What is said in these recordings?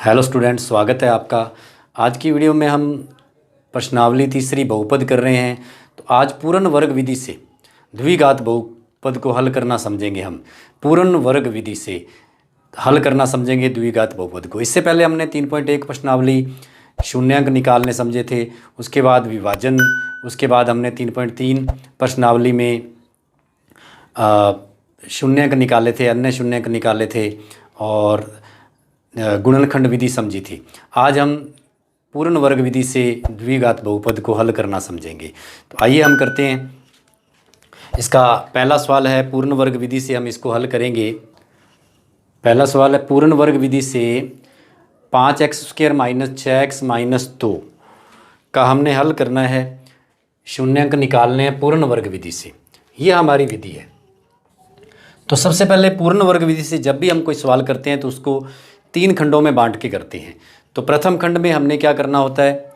Hello student, स्वागत है आपका। आज की वीडियो में हम प्रश्नावली तीसरी बहुपद कर रहे हैं। तो आज पूर्ण वर्ग विधि से द्विघात बहुपद को हल करना समझेंगे। हम पूर्ण वर्ग विधि से हल करना समझेंगे द्विघात बहुपद को। इससे पहले हमने 3.1 प्रश्नावली शून्यांक निकालने समझे थे, उसके बाद विभाजन, उसके बाद हमने 3.3 प्रश्नावली में शून्यांक निकाले थे, अन्य शून्यांक निकाले थे और गुणनखंड विधि समझी थी। आज हम पूर्ण वर्ग विधि से द्विघात बहुपद को हल करना समझेंगे। तो आइए हम करते हैं। इसका पहला सवाल है, पूर्ण वर्ग विधि से हम इसको हल करेंगे। पहला सवाल है, पूर्ण वर्ग विधि से 5x² - 6x - 2 का हमने हल करना है, शून्यांक निकालने हैं पूर्ण वर्ग विधि से। ये हमारी विधि है। तो सबसे पहले पूर्ण वर्ग विधि से जब भी हम कोई सवाल करते हैं तो उसको 3 खंडों में बांट के करते हैं। तो प्रथम खंड में हमने क्या करना होता है,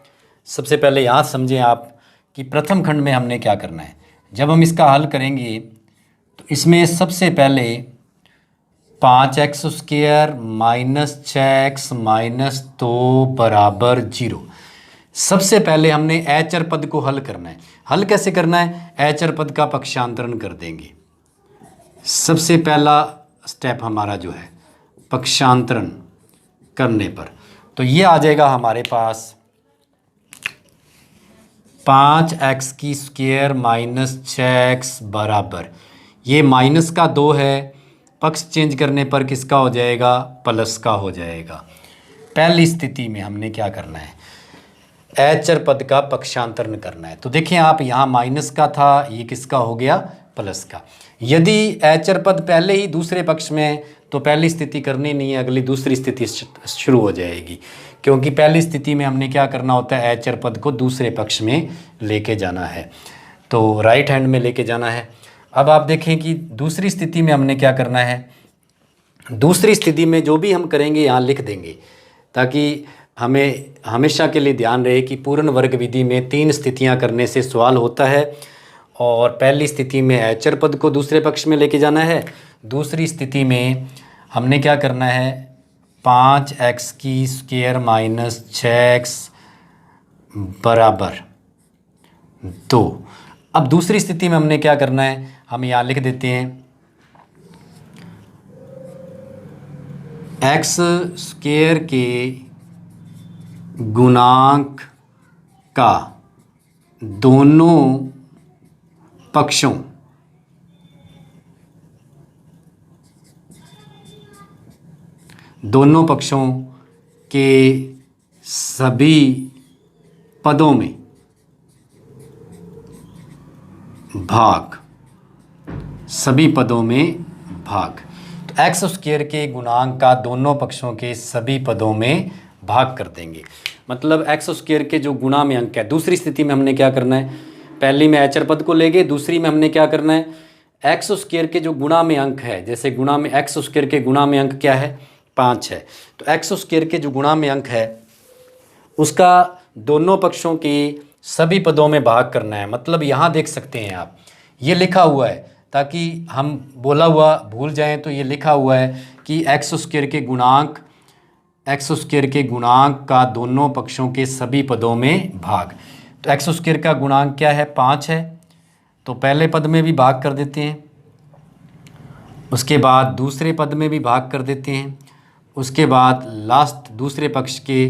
सबसे पहले यहाँ समझें आप कि प्रथम खंड में हमने क्या करना है। जब हम इसका हल करेंगे तो इसमें सबसे पहले 5x² - 6x - 2 बराबर 0। सबसे पहले हमने अचर पद को हल करना है। हल कैसे करना है, अचर पद का पक्षांतरण कर देंगे। सबसे पहला स्टेप हमारा जो है पक्षांतरण करने पर, तो ये आ जाएगा हमारे पास 5x² - 6x बराबर, ये माइनस का 2 है, पक्ष चेंज करने पर किसका हो जाएगा, प्लस का हो जाएगा। पहली स्थिति में हमने क्या करना है, अचर पद का पक्षांतरण करना है। तो देखें आप, यहाँ माइनस का था, ये किसका हो गया, प्लस का। यदि अचर पद पहले ही दूसरे पक्ष में है तो पहली स्थिति करनी नहीं है, अगली दूसरी स्थिति शुरू हो जाएगी, क्योंकि पहली स्थिति में हमने क्या करना होता है, अचर पद को दूसरे पक्ष में लेके जाना है, तो राइट हैंड में लेके जाना है। अब आप देखें कि दूसरी स्थिति में हमने क्या करना है, दूसरी स्थिति में जो भी हम करेंगे यहाँ लिख देंगे, ताकि हमें हमेशा के लिए ध्यान रहे कि पूर्ण वर्ग विधि में 3 स्थितियाँ करने से सवाल होता है। और पहली स्थिति में अचर पद को दूसरे पक्ष में लेके जाना है, दूसरी स्थिति में हमने क्या करना है, 5x² - 6x बराबर 2। अब दूसरी स्थिति में हमने क्या करना है, हम यहाँ लिख देते हैं x² के गुणांक का दोनों पक्षों के सभी पदों में भाग, सभी पदों में भाग। तो x² के गुणांक का दोनों पक्षों के सभी पदों में भाग कर देंगे। मतलब x² के जो गुणा में अंक है, दूसरी स्थिति में हमने क्या करना है, पहली में अचर पद को लेंगे, दूसरी में हमने क्या करना है, x² के जो गुणा में अंक है, जैसे गुणा में x² के गुणा में अंक क्या है, 5 है, तो x² के जो गुणा में अंक है उसका दोनों पक्षों के सभी पदों में भाग करना है। मतलब यहाँ देख सकते हैं आप, ये लिखा हुआ है, ताकि हम बोला हुआ भूल जाएं तो ये लिखा हुआ है कि x² के गुणांक, x² के गुणांक का दोनों पक्षों के सभी पदों में भाग। तो x² का गुणांक क्या है, 5 है, तो पहले पद में भी भाग कर देते हैं, उसके बाद दूसरे पद में भी भाग कर देते हैं, उसके बाद लास्ट दूसरे पक्ष के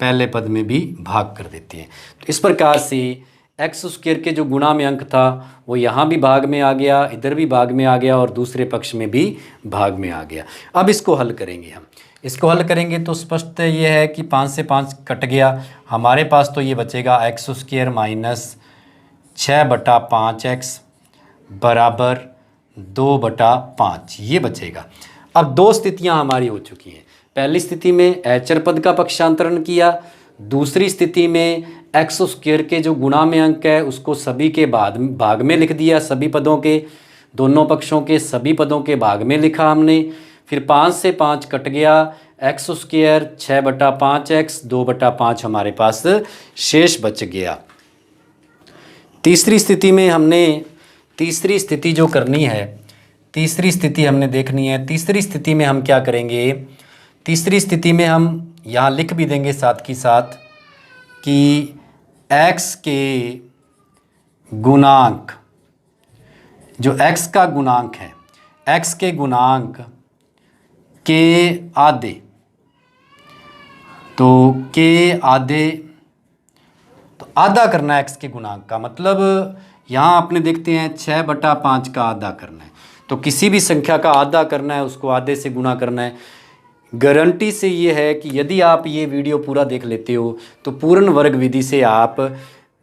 पहले पद में भी भाग कर देते हैं। तो इस प्रकार से x² के जो गुणा में अंक था वो यहाँ भी भाग में आ गया, इधर भी भाग में आ गया और दूसरे पक्ष में भी भाग में आ गया। अब इसको हल करेंगे हम। इसको हल करेंगे तो स्पष्ट ये है कि 5 से 5 कट गया, हमारे पास तो ये बचेगा x² - 6/5x बराबर 2/5, ये बचेगा। अब 2 स्थितियां हमारी हो चुकी हैं। पहली स्थिति में अचर पद का पक्षांतरण किया, दूसरी स्थिति में x² के जो गुणा में अंक है उसको सभी के भाग में लिख दिया, सभी पदों के, दोनों पक्षों के सभी पदों के भाग में लिखा हमने। फिर 5 से 5 कट गया, x² 6/5x 2/5 हमारे पास शेष बच गया। तीसरी स्थिति में हमने, तीसरी स्थिति जो करनी है, तीसरी स्थिति हमने देखनी है। तीसरी स्थिति में हम क्या करेंगे, तीसरी स्थिति में हम यहाँ लिख भी देंगे साथ की साथ कि x के गुणांक, जो x का गुणांक है, x के गुणांक के आधे, तो के आधे, तो आधा करना है x के गुणांक का, मतलब यहाँ आपने देखते हैं 6/5 का आधा करना है। तो किसी भी संख्या का आधा करना है, उसको आधे से गुणा करना है। गारंटी से ये है कि यदि आप ये वीडियो पूरा देख लेते हो तो पूर्ण वर्ग विधि से आप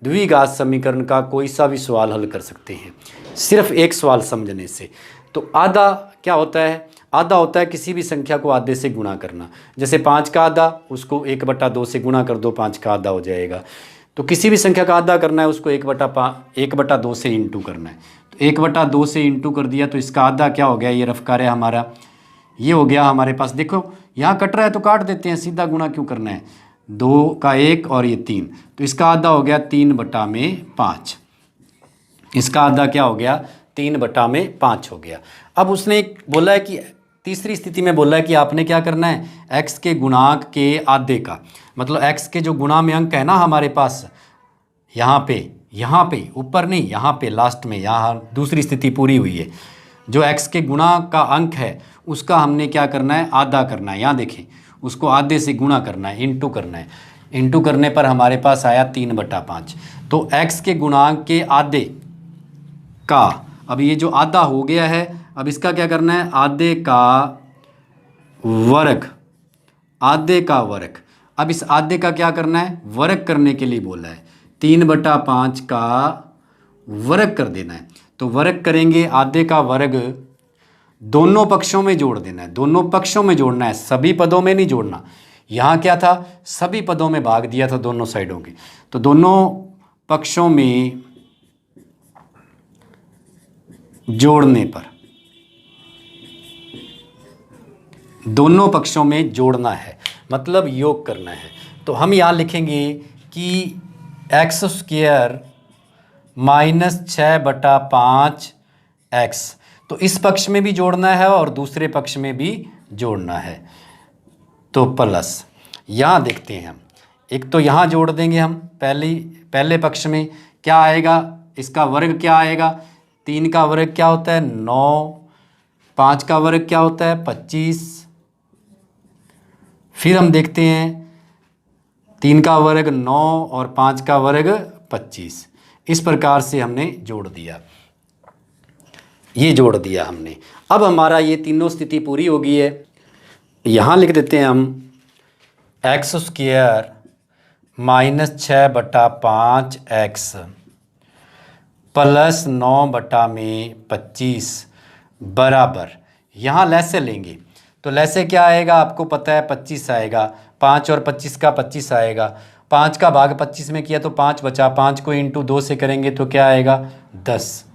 द्विघात समीकरण का कोई सा भी सवाल हल कर सकते हैं, सिर्फ एक सवाल समझने से। तो आधा क्या होता है? आधा होता है किसी भी संख्या को आधे से गुणा करना। जैसे 5 का आधा, उसको 1/2 से गुणा कर दो, 5 का आधा हो जाएगा। तो किसी भी संख्या का आधा करना है, उसको 1/2 से इंटू करना है। तो 1/2 से इंटू कर दिया, तो इसका आधा क्या हो गया? ये रफ कार्य हमारा ये हो गया हमारे पास। देखो यहाँ कट रहा है तो काट देते हैं, सीधा गुणा क्यों करना है? 2 का 1 और ये 3, तो इसका आधा हो गया 3/5। इसका आधा क्या हो गया? 3/5 हो गया। अब उसने बोला है कि तीसरी स्थिति में बोला है कि आपने क्या करना है? x के गुणांक के आधे का, मतलब x के जो गुणा में अंक है ना हमारे पास, यहाँ पे ऊपर नहीं, यहाँ पे लास्ट में, यहाँ दूसरी स्थिति पूरी हुई है। जो x के गुणा का अंक है उसका हमने क्या करना है? आधा करना है। यहाँ देखें, उसको आधे से गुणा करना है, इंटू करना है। इंटू करने पर हमारे पास आया 3/5। तो x के गुणांक के आधे का, अब ये जो आधा हो गया है, अब इसका क्या करना है? आधे का वर्ग, आधे का वर्ग। अब इस आधे का क्या करना है? वर्ग करने के लिए बोला है। 3/5 का वर्ग कर देना है। तो वर्ग करेंगे, आधे का वर्ग दोनों पक्षों में जोड़ देना है, दोनों पक्षों में जोड़ना है, सभी पदों में नहीं जोड़ना। यहाँ क्या था? सभी पदों में भाग दिया था दोनों साइडों के। तो दोनों पक्षों में जोड़ने पर, दोनों पक्षों में जोड़ना है, मतलब योग करना है। तो हम यहाँ लिखेंगे कि x² - 6/5x, तो इस पक्ष में भी जोड़ना है और दूसरे पक्ष में भी जोड़ना है। तो प्लस, यहाँ देखते हैं हम, एक तो यहाँ जोड़ देंगे हम पहले पक्ष में क्या आएगा? इसका वर्ग क्या आएगा? 3 का वर्ग क्या होता है? 9। 5 का वर्ग क्या होता है? 25। फिर हम देखते हैं 3 का वर्ग 9 और 5 का वर्ग 25। इस प्रकार से हमने जोड़ दिया, ये जोड़ दिया हमने। अब हमारा ये तीनों स्थिति पूरी हो गई है। यहाँ लिख देते हैं हम x² - 6/5x प्लस 9/25 बराबर, यहाँ लैसे लेंगे। तो लैसे क्या आएगा? आपको पता है 25 आएगा, 5 और 25 का 25 आएगा। 5 का भाग 25 में किया तो 5 बचा, 5 को इंटू 2 से करेंगे तो क्या आएगा? 10।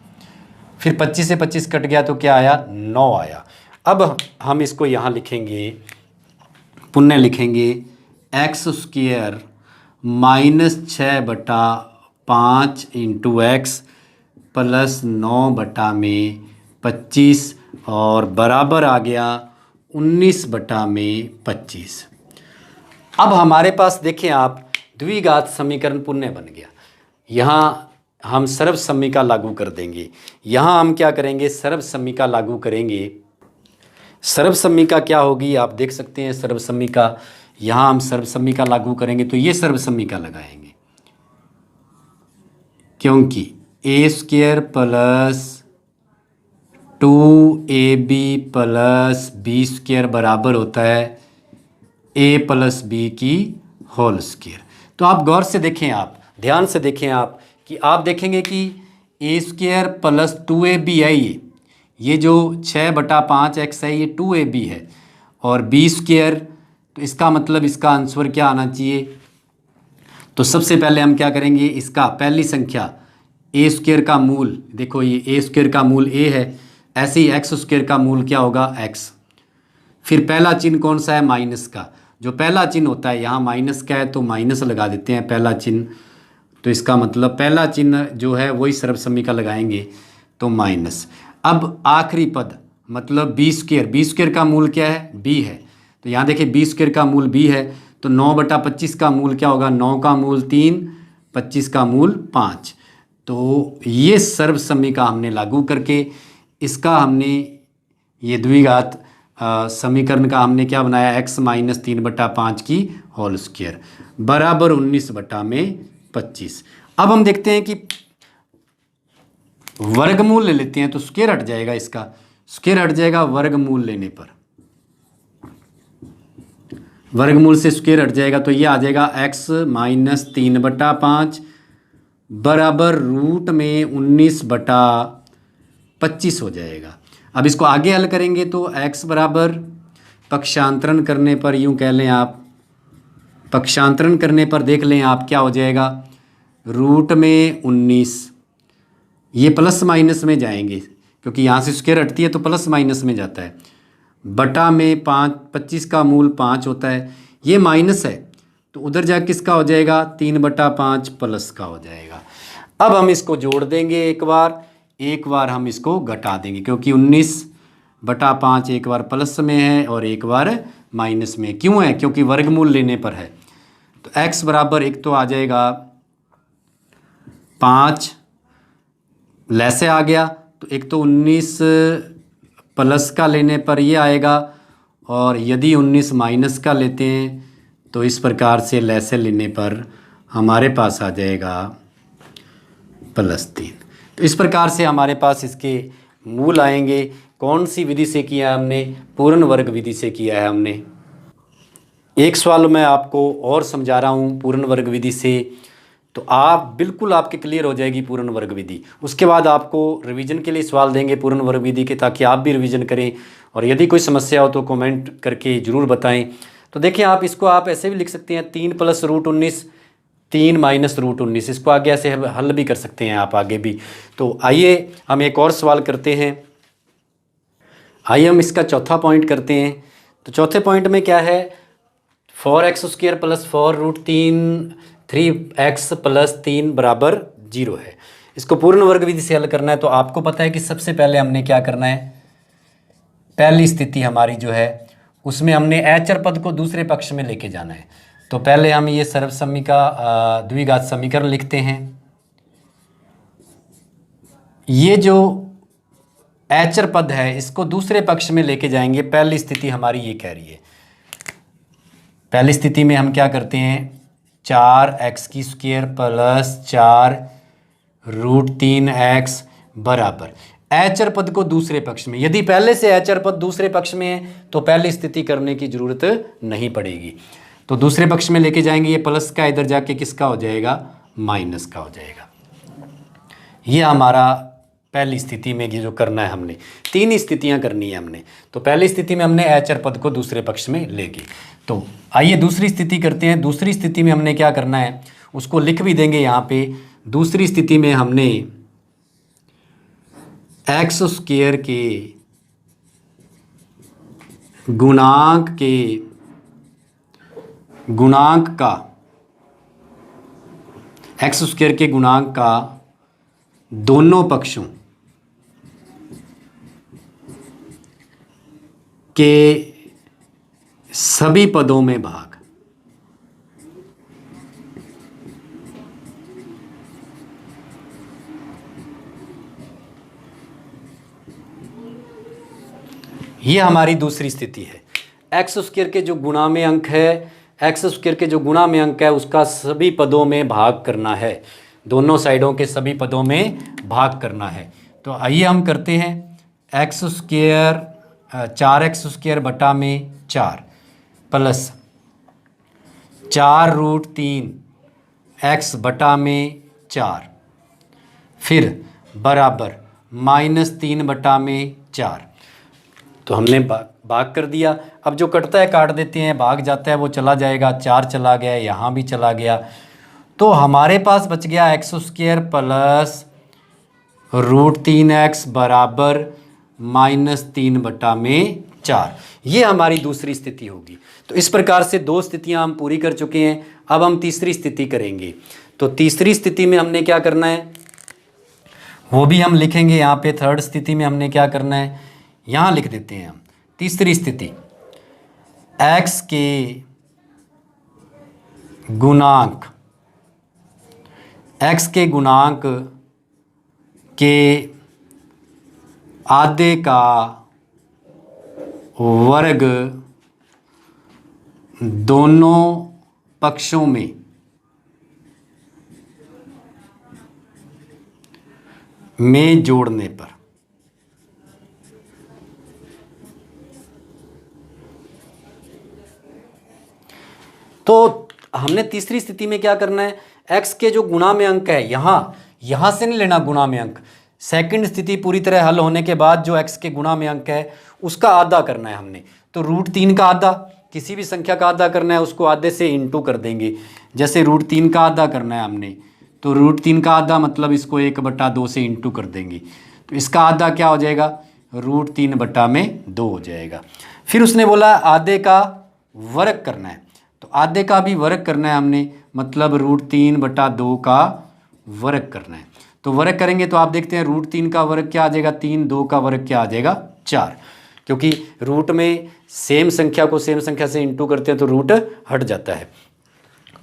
फिर 25 से 25 कट गया तो क्या आया? 9 आया। अब हम इसको यहाँ लिखेंगे, पुनः लिखेंगे x² - 6/5 इंटू x प्लस 9/25 और बराबर आ गया 19/25। अब हमारे पास देखें आप, द्विघात समीकरण पुनः बन गया। यहाँ हम सर्वसम्मिका लागू कर देंगे। यहाँ हम क्या करेंगे? सर्वसम्मिका लागू करेंगे। सर्वसम्मिका क्या होगी आप देख सकते हैं। सर्वसम्मिका, यहाँ हम सर्वसम्मिका लागू करेंगे तो ये सर्वसम्मिका लगाएंगे, क्योंकि a² plus 2ab plus b² बराबर होता है a प्लस b की होल स्क्वायर। तो आप गौर से देखें, आप ध्यान से देखें आप, कि आप देखेंगे कि a² प्लस 2ab है, ये जो 6/5x है ये 2ab है, और b², तो इसका मतलब इसका आंसर क्या आना चाहिए? तो सबसे पहले हम क्या करेंगे? इसका पहली संख्या a² का मूल, देखो ये a² का मूल a है, ऐसे ही x² का मूल क्या होगा? x। फिर पहला चिन्ह कौन सा है? माइनस का। जो पहला चिन्ह होता है, यहाँ माइनस का है तो माइनस लगा देते हैं पहला चिन्ह। तो इसका मतलब पहला चिन्ह जो है वही सर्वसम्मिका लगाएंगे, तो माइनस। अब आखिरी पद मतलब b², b² का मूल क्या है? b है। तो यहाँ देखिए b² का मूल b है, तो 9/25 का मूल क्या होगा, 9 का मूल 3, 25 का मूल 5। तो ये सर्वसम्मी हमने लागू करके इसका हमने ये द्विघात समीकरण का हमने क्या बनाया, x - 3/5 की होल स्क्वायर बराबर 19/25। अब हम देखते हैं कि वर्गमूल ले लेते हैं तो स्क्वायर हट जाएगा, इसका स्क्वायर हट जाएगा वर्गमूल लेने पर, वर्गमूल से स्क्वायर हट जाएगा तो ये आ जाएगा x - 3/5 बराबर रूट में 19/25 हो जाएगा। अब इसको आगे हल करेंगे तो x बराबर पक्षांतरण करने पर यूं कह लें आप, पक्षांतरण करने पर देख लें आप क्या हो जाएगा, रूट में 19, ये प्लस माइनस में जाएंगे क्योंकि यहाँ से स्क्वायर हटती है तो प्लस माइनस में जाता है, बटा में 5, 25 का मूल 5 होता है, ये माइनस है तो उधर जा किसका हो जाएगा, 3/5 प्लस का हो जाएगा। अब हम इसको जोड़ देंगे एक बार हम इसको घटा देंगे क्योंकि 19/5 एक बार प्लस में है और एक बार माइनस में। क्यों है, क्योंकि वर्गमूल लेने पर है। तो x बराबर एक तो आ जाएगा 5 लैसे आ गया, तो एक तो 19 प्लस का लेने पर ये आएगा, और यदि 19 माइनस का लेते हैं तो इस प्रकार से लैसे लेने पर हमारे पास आ जाएगा +3। तो इस प्रकार से हमारे पास इसके मूल आएंगे। कौन सी विधि से किया है हमने, पूर्ण वर्ग विधि से किया है हमने। एक सवाल मैं आपको और समझा रहा हूँ पूर्ण वर्ग विधि से, तो आप बिल्कुल आपके क्लियर हो जाएगी पूर्ण वर्ग विधि। उसके बाद आपको रिवीजन के लिए सवाल देंगे पूर्ण वर्ग विधि के, ताकि आप भी रिवीजन करें, और यदि कोई समस्या हो तो कमेंट करके ज़रूर बताएं। तो देखिए आप इसको आप ऐसे भी लिख सकते हैं 3 + √19, 3 - √19, इसको आगे ऐसे हल भी कर सकते हैं आप आगे भी। तो आइए हम एक और सवाल करते हैं। आइए हम इसका चौथा पॉइंट करते हैं। तो चौथे पॉइंट में क्या है, 4x² + 3x + 3 बराबर 0 है। इसको पूर्ण वर्ग विधि से हल करना है। तो आपको पता है कि सबसे पहले हमने क्या करना है, पहली स्थिति हमारी जो है उसमें हमने अचर पद को दूसरे पक्ष में लेके जाना है। तो पहले हम ये सर्वसम्मी का द्विघात समीकरण लिखते हैं। ये जो अचर पद है इसको दूसरे पक्ष में लेके जाएंगे। पहली स्थिति हमारी ये कह रही है, पहली स्थिति में हम क्या करते हैं, 4x² + 4 √3x बराबर अचर पद को दूसरे पक्ष में। यदि पहले से अचर पद दूसरे पक्ष में है तो पहली स्थिति करने की जरूरत नहीं पड़ेगी। तो दूसरे पक्ष में लेके जाएंगे, ये प्लस का इधर जाके किसका हो जाएगा, माइनस का हो जाएगा। ये हमारा पहली स्थिति में ये जो करना है हमने, 3 स्थितियां करनी है हमने। तो पहली स्थिति में हमने अचर पद को दूसरे पक्ष में लेके, तो आइए दूसरी स्थिति करते हैं। दूसरी स्थिति में हमने क्या करना है उसको लिख भी देंगे यहाँ पे। दूसरी स्थिति में हमने x² के गुणांक का x² के गुणांक का दोनों पक्षों के सभी पदों में भाग। ये हमारी दूसरी स्थिति है। x² के जो गुणा में अंक है, x² के जो गुणा में अंक है उसका सभी पदों में भाग करना है, दोनों साइडों के सभी पदों में भाग करना है। तो आइए हम करते हैं, x² 4x² बटा में 4 प्लस 4 √3x बटा में 4 फिर बराबर -3 बटा में 4। तो हमने भाग कर दिया। अब जो कटता है काट देते हैं, भाग जाता है वो चला जाएगा, 4 चला गया, यहाँ भी चला गया। तो हमारे पास बच गया x² प्लस √3x बराबर -3 बटा में 4। ये हमारी दूसरी स्थिति होगी। तो इस प्रकार से 2 स्थितियां हम पूरी कर चुके हैं। अब हम तीसरी स्थिति करेंगे। तो तीसरी स्थिति में हमने क्या करना है वो भी हम लिखेंगे यहाँ पे। थर्ड स्थिति में हमने क्या करना है यहाँ लिख देते हैं हम। तीसरी स्थिति, x के गुणांक, x के गुणांक के आधे का वर्ग दोनों पक्षों में जोड़ने पर। तो हमने तीसरी स्थिति में क्या करना है, x के जो गुणा में अंक है, यहां से नहीं लेना गुणा में अंक। सेकंड स्थिति पूरी तरह हल होने के बाद जो x के गुणा में अंक है उसका आधा करना है हमने। तो √3 का आधा, किसी भी संख्या का आधा करना है उसको आधे से इंटू कर देंगे। जैसे √3 का आधा करना है हमने, तो √3 का आधा मतलब इसको 1/2 से इंटू कर देंगे। तो इसका आधा क्या हो जाएगा, √3/2 हो जाएगा। फिर उसने बोला आधे का वर्ग करना है, तो आधे का भी वर्ग करना है हमने, मतलब √3/2 का वर्ग करना है। तो वर्ग करेंगे तो आप देखते हैं √3 का वर्ग क्या आ जाएगा 3, 2 का वर्ग क्या आ जाएगा 4, क्योंकि रूट में सेम संख्या को सेम संख्या से इंटू करते हैं तो रूट हट जाता है।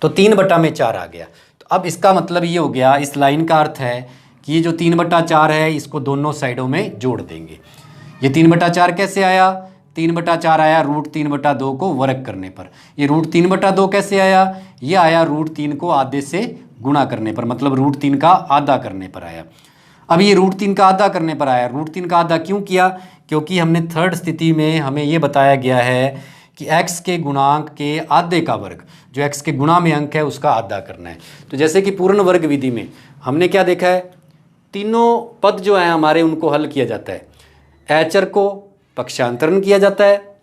तो 3/4 आ गया। तो अब इसका मतलब ये हो गया, इस लाइन का अर्थ है कि ये जो 3/4 है इसको दोनों साइडों में जोड़ देंगे। ये 3/4 कैसे आया, 3/4 आया √3/2 को वर्ग करने पर। ये √3/2 कैसे आया, ये आया √3 को आधे से गुणा करने पर, मतलब √3 का आधा करने पर आया। अब ये √3 का आधा करने पर आया। √3 का आधा क्यों किया, क्योंकि हमने थर्ड स्थिति में हमें ये बताया गया है कि x के गुणांक के आधे का वर्ग, जो x के गुणा में अंक है उसका आधा करना है। तो जैसे कि पूर्ण वर्ग विधि में हमने क्या देखा है, तीनों पद जो हैं हमारे उनको हल किया जाता है। एचर को पक्षांतरण किया जाता है,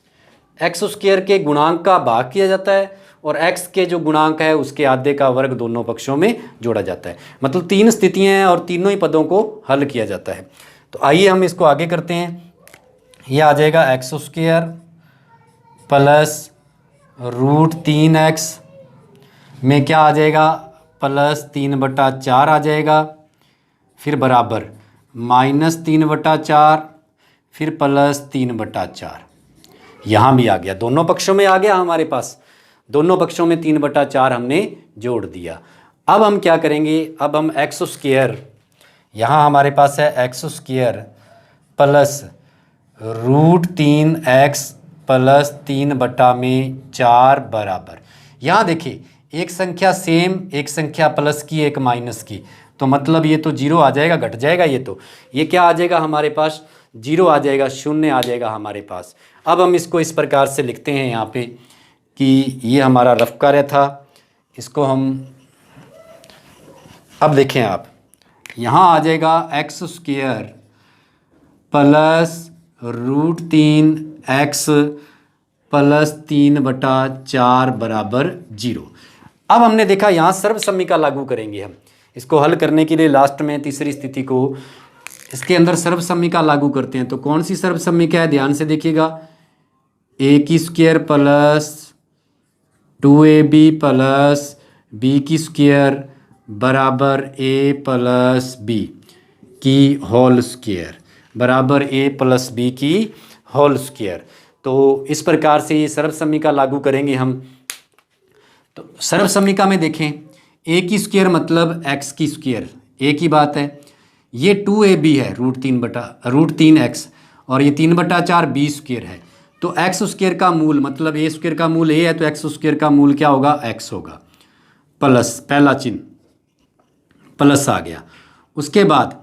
x² के गुणांक का भाग किया जाता है, और x के जो गुणांक है उसके आधे का वर्ग दोनों पक्षों में जोड़ा जाता है। मतलब 3 स्थितियां हैं और तीनों ही पदों को हल किया जाता है। तो आइए हम इसको आगे करते हैं। ये आ जाएगा x² प्लस √3x में क्या आ जाएगा, +3/4 आ जाएगा, फिर बराबर -3/4, फिर +3/4। यहाँ भी आ गया, दोनों पक्षों में आ गया हमारे पास, दोनों पक्षों में 3/4 हमने जोड़ दिया। अब हम क्या करेंगे, अब हम x², यहाँ हमारे पास है x² प्लस √3x प्लस 3/4 बराबर, यहाँ देखिए एक संख्या सेम, एक संख्या प्लस की, एक माइनस की, तो मतलब ये तो 0 आ जाएगा, घट जाएगा। ये क्या आ जाएगा हमारे पास, 0 आ जाएगा, 0 आ जाएगा हमारे पास। अब हम इसको इस प्रकार से लिखते हैं यहाँ पे कि ये हमारा रफ कार्य था, इसको हम अब देखें आप, यहाँ आ जाएगा x² प्लस √3x प्लस 3/4 बराबर 0। अब हमने देखा यहाँ सर्वसम्मिका लागू करेंगे हम, इसको हल करने के लिए लास्ट में तीसरी स्थिति को इसके अंदर सर्वसम्मिका लागू करते हैं। तो कौन सी सर्वसम्मिका है, ध्यान से देखिएगा, a² plus 2ab plus b² बराबर a प्लस b की होल स्क्वायर बराबर a प्लस b की होल स्क्वायर। तो इस प्रकार से ये सर्वसम्मिका लागू करेंगे हम। तो सर्वसम्मिका में देखें, a² मतलब x², एक ही बात है। ये 2ab है √3x, और ये 3/4 b² है। तो x² का मूल मतलब a² का मूल a है, तो x² का मूल क्या होगा, x होगा, प्लस पहला चिन्ह प्लस आ गया। उसके बाद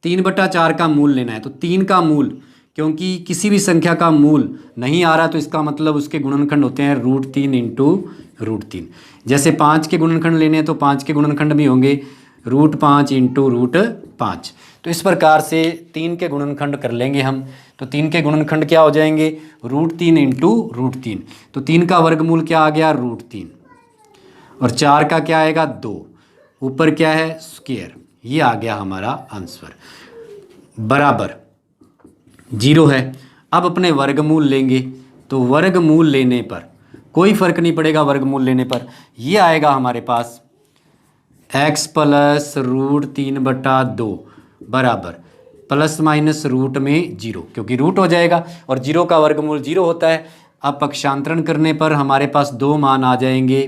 3/4 का मूल लेना है, तो 3 का मूल, क्योंकि किसी भी संख्या का मूल नहीं आ रहा तो इसका मतलब उसके गुणनखंड होते हैं √3 इंटू √3। जैसे 5 के गुणनखंड लेने हैं तो 5 के गुणनखंड भी होंगे √5 इंटू √5। तो इस प्रकार से 3 के गुणनखंड कर लेंगे हम। तो 3 के गुणनखंड क्या हो जाएंगे, √3 इंटू √3। तो 3 का वर्गमूल क्या आ गया, √3, और 4 का क्या आएगा 2, ऊपर क्या है स्क्वायर, ये आ गया हमारा आंसर, बराबर 0 है। अब अपने वर्गमूल लेंगे, तो वर्गमूल लेने पर कोई फर्क नहीं पड़ेगा, वर्गमूल लेने पर ये आएगा हमारे पास x प्लस √3/2 बराबर प्लस माइनस रूट में 0, क्योंकि रूट हो जाएगा और 0 का वर्गमूल 0 होता है। अब पक्षांतरण करने पर हमारे पास 2 मान आ जाएंगे,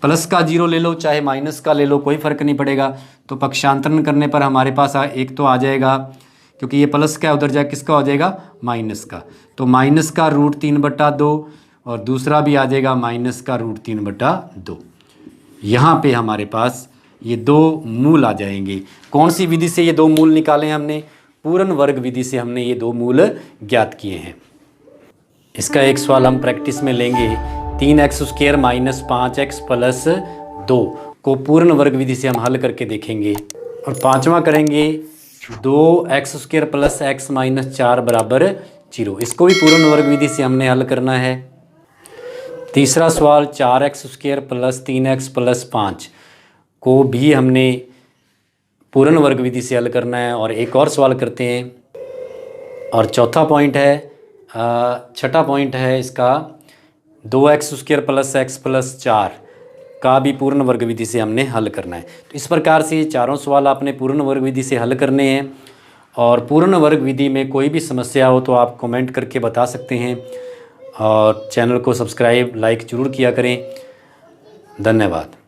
प्लस का 0 ले लो चाहे माइनस का ले लो, कोई फ़र्क नहीं पड़ेगा। तो पक्षांतरण करने पर हमारे पास एक तो आ जाएगा, क्योंकि ये प्लस का उधर जाए किसका हो जाएगा, माइनस का। तो माइनस का √3/2 और दूसरा भी आ जाएगा माइनस का √3/2। यहाँ पे हमारे पास ये दो मूल आ जाएंगे। कौन सी विधि से ये दो मूल निकाले हैं हमने, पूर्ण वर्ग विधि से हमने ये दो मूल ज्ञात किए हैं। इसका एक सवाल हम प्रैक्टिस में लेंगे। 3x² - 5x + 2 को पूर्ण वर्ग विधि से हम हल करके देखेंगे। और पांचवा करेंगे 2x² + x - 4 = 0। इसको भी पूर्ण वर्ग विधि से हमने हल करना है। तीसरा सवाल 4x² + 3x + 5 को भी हमने पूर्ण वर्ग विधि से हल करना है। और एक और सवाल करते हैं। और चौथा पॉइंट है, छठा पॉइंट है इसका 2x² + x + 4 का भी पूर्ण वर्ग विधि से हमने हल करना है। तो इस प्रकार से ये चारों सवाल आपने पूर्ण वर्ग विधि से हल करने हैं। और पूर्ण वर्ग विधि में कोई भी समस्या हो तो आप कमेंट करके बता सकते हैं। और चैनल को सब्सक्राइब लाइक ज़रूर किया करें। धन्यवाद।